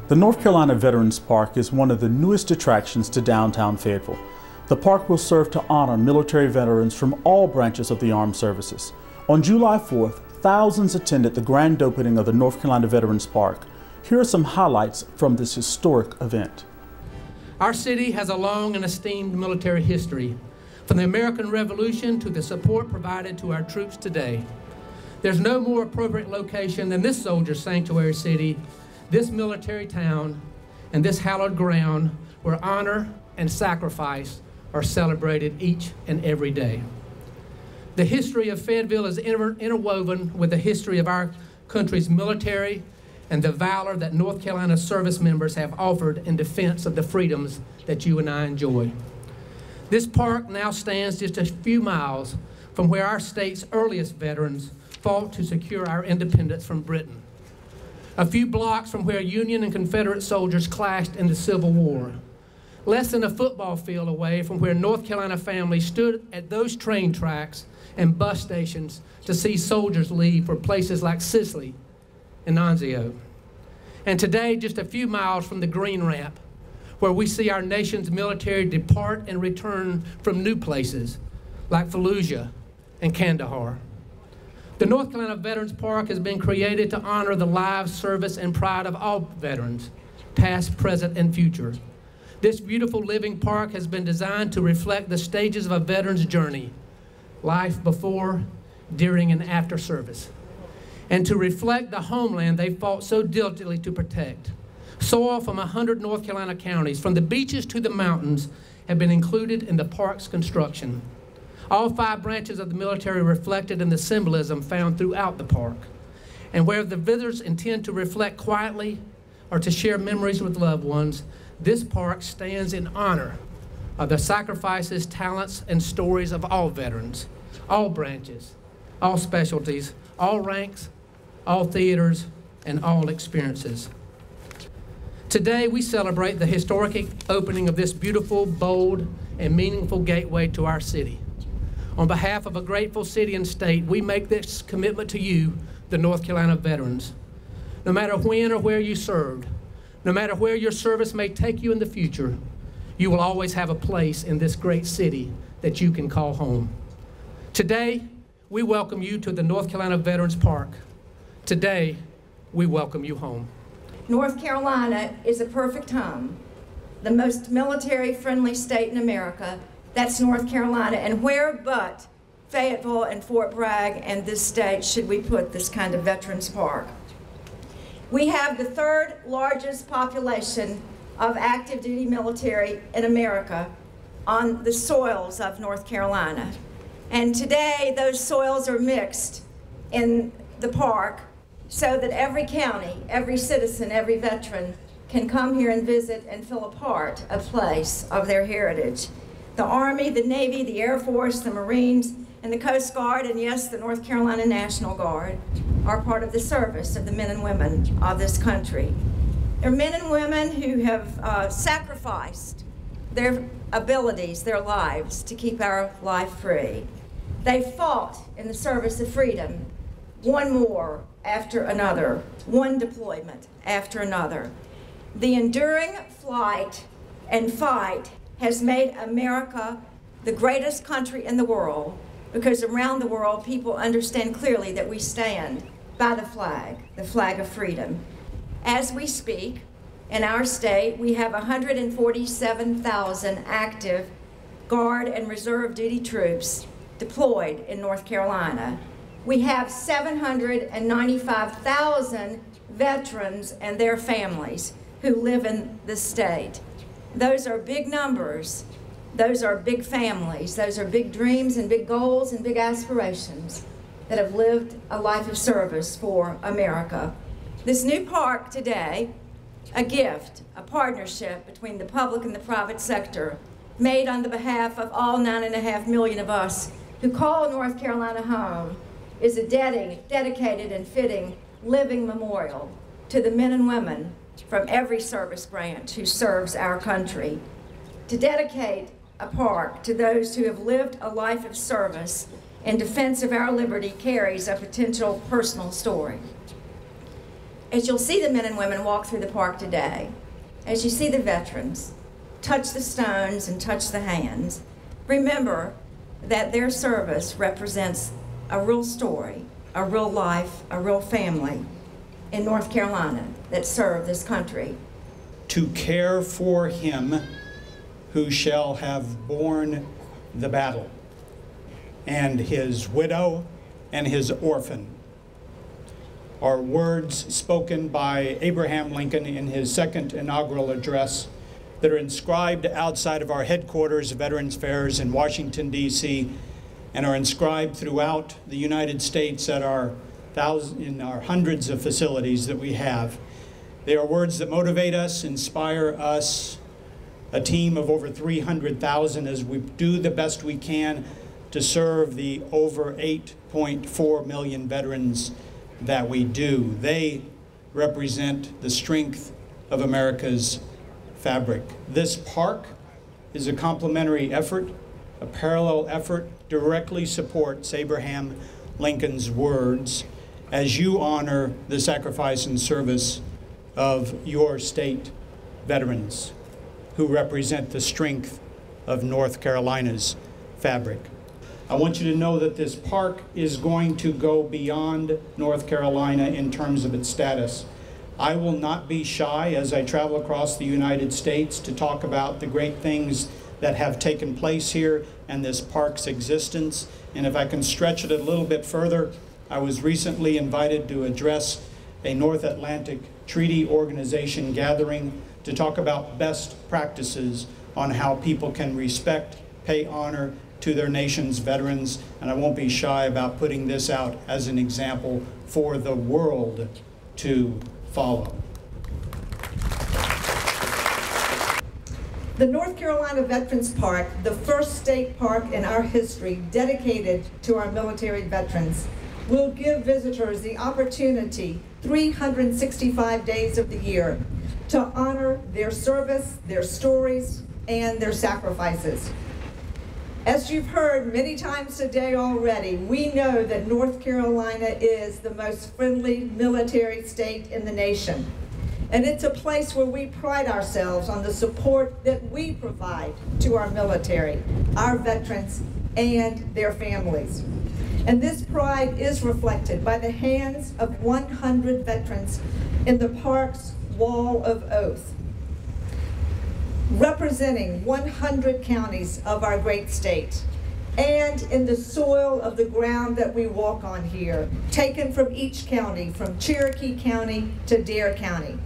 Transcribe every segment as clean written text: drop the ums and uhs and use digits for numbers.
The North Carolina Veterans Park is one of the newest attractions to downtown Fayetteville. The park will serve to honor military veterans from all branches of the armed services. On July 4th, thousands attended the grand opening of the North Carolina Veterans Park. Here are some highlights from this historic event. Our city has a long and esteemed military history, from the American Revolution to the support provided to our troops today. There's no more appropriate location than this soldier sanctuary city, this military town, and this hallowed ground where honor and sacrifice are celebrated each and every day. The history of Fayetteville is interwoven with the history of our country's military and the valor that North Carolina service members have offered in defense of the freedoms that you and I enjoy. This park now stands just a few miles from where our state's earliest veterans fought to secure our independence from Britain. A few blocks from where Union and Confederate soldiers clashed in the Civil War. Less than a football field away from where North Carolina families stood at those train tracks and bus stations to see soldiers leave for places like Sicily and Anzio. And today, just a few miles from the Green Ramp, where we see our nation's military depart and return from new places like Fallujah and Kandahar. The North Carolina Veterans Park has been created to honor the lives, service, and pride of all veterans, past, present, and future. This beautiful living park has been designed to reflect the stages of a veteran's journey, life before, during, and after service, and to reflect the homeland they fought so diligently to protect. Soil from 100 North Carolina counties, from the beaches to the mountains, have been included in the park's construction. All 5 branches of the military reflected in the symbolism found throughout the park. And where the visitors intend to reflect quietly or to share memories with loved ones, this park stands in honor of the sacrifices, talents, and stories of all veterans, all branches, all specialties, all ranks, all theaters, and all experiences. Today, we celebrate the historic opening of this beautiful, bold, and meaningful gateway to our city. On behalf of a grateful city and state, we make this commitment to you, the North Carolina veterans. No matter when or where you served, no matter where your service may take you in the future, you will always have a place in this great city that you can call home. Today, we welcome you to the North Carolina Veterans Park. Today, we welcome you home. North Carolina is a perfect home, the most military-friendly state in America. That's North Carolina, and where but Fayetteville and Fort Bragg and this state should we put this kind of veterans park? We have the 3rd largest population of active duty military in America on the soils of North Carolina. And today those soils are mixed in the park so that every county, every citizen, every veteran can come here and visit and feel a part, a place of their heritage. The Army, the Navy, the Air Force, the Marines, and the Coast Guard, and yes, the North Carolina National Guard are part of the service of the men and women of this country. They're men and women who have sacrificed their abilities, their lives, to keep our life free. They fought in the service of freedom, one war after another, one deployment after another. The enduring flight and fight has made America the greatest country in the world, because around the world people understand clearly that we stand by the flag of freedom. As we speak, in our state, we have 147,000 active Guard and Reserve duty troops deployed in North Carolina. We have 795,000 veterans and their families who live in the state. Those are big numbers. Those are big families. Those are big dreams and big goals and big aspirations that have lived a life of service for America. This new park today, a gift, a partnership between the public and the private sector, made on the behalf of all 9.5 million of us who call North Carolina home, is a dedicated and fitting living memorial to the men and women from every service branch who serves our country. To dedicate a park to those who have lived a life of service in defense of our liberty carries a potential personal story. As you'll see the men and women walk through the park today, as you see the veterans touch the stones and touch the hands, remember that their service represents a real story, a real life, a real family in North Carolina that served this country. To care for him who shall have borne the battle, and his widow and his orphan, are words spoken by Abraham Lincoln in his second inaugural address that are inscribed outside of our headquarters, Veterans Affairs in Washington, D.C., and are inscribed throughout the United States at in our hundreds of facilities that we have. They are words that motivate us, inspire us, a team of over 300,000 as we do the best we can to serve the over 8.4 million veterans that we do. They represent the strength of America's fabric. This park is a complementary effort, a parallel effort, directly supports Abraham Lincoln's words as you honor the sacrifice and service of your state veterans who represent the strength of North Carolina's fabric. I want you to know that this park is going to go beyond North Carolina in terms of its status. I will not be shy as I travel across the United States to talk about the great things that have taken place here and this park's existence. And if I can stretch it a little bit further, I was recently invited to address a North Atlantic Treaty Organization gathering to talk about best practices on how people can respect, pay honor to their nation's veterans, and I won't be shy about putting this out as an example for the world to follow. The North Carolina Veterans Park, the first state park in our history dedicated to our military veterans, will give visitors the opportunity 365 days of the year to honor their service, their stories, and their sacrifices. As you've heard many times today already, we know that North Carolina is the most friendly military state in the nation. And it's a place where we pride ourselves on the support that we provide to our military, our veterans, and their families. And this pride is reflected by the hands of 100 veterans in the park's Wall of Oath, representing 100 counties of our great state, and in the soil of the ground that we walk on here, taken from each county, from Cherokee County to Dare County.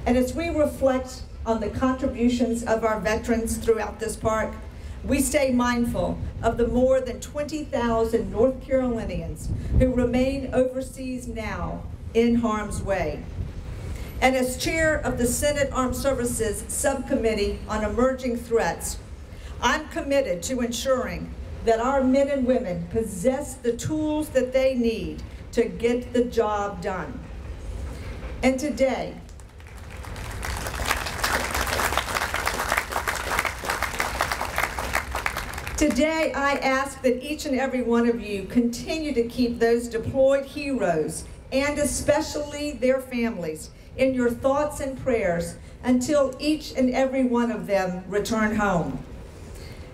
And as we reflect on the contributions of our veterans throughout this park, we stay mindful of the more than 20,000 North Carolinians who remain overseas now in harm's way. And as chair of the Senate Armed Services Subcommittee on Emerging Threats, I'm committed to ensuring that our men and women possess the tools that they need to get the job done. And today, I ask that each and every one of you continue to keep those deployed heroes, and especially their families, in your thoughts and prayers until each and every one of them return home.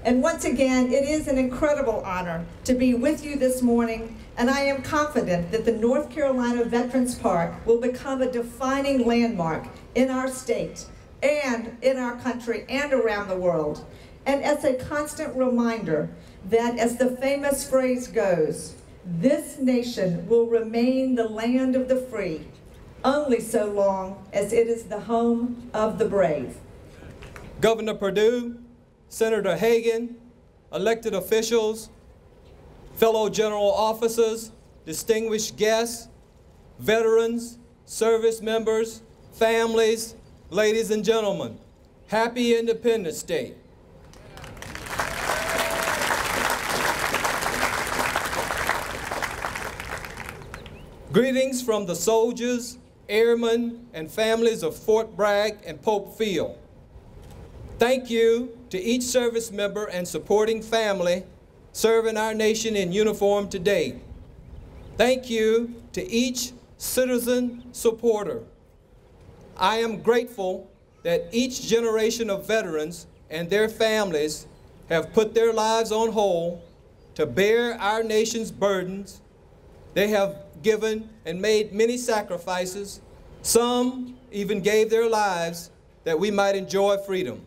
And once again, it is an incredible honor to be with you this morning, and I am confident that the North Carolina Veterans Park will become a defining landmark in our state and in our country and around the world. And as a constant reminder that, as the famous phrase goes, this nation will remain the land of the free only so long as it is the home of the brave. Governor Perdue, Senator Hagan, elected officials, fellow general officers, distinguished guests, veterans, service members, families, ladies and gentlemen, happy Independence Day. Greetings from the soldiers, airmen, and families of Fort Bragg and Pope Field. Thank you to each service member and supporting family serving our nation in uniform today. Thank you to each citizen supporter. I am grateful that each generation of veterans and their families have put their lives on hold to bear our nation's burdens. They have given and made many sacrifices. Some even gave their lives that we might enjoy freedom.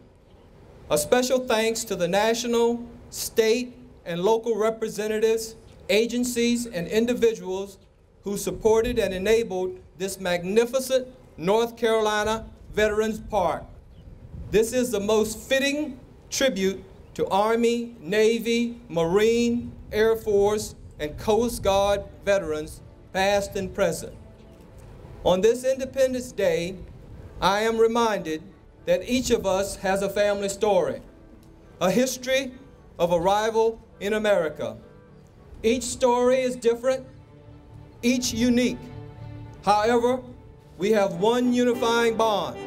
A special thanks to the national, state, and local representatives, agencies, and individuals who supported and enabled this magnificent North Carolina Veterans Park. This is the most fitting tribute to Army, Navy, Marine, Air Force, and Coast Guard veterans, past and present. On this Independence Day, I am reminded that each of us has a family story, a history of arrival in America. Each story is different, each unique. However, we have one unifying bond.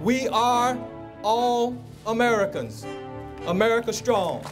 We are all Americans. America strong.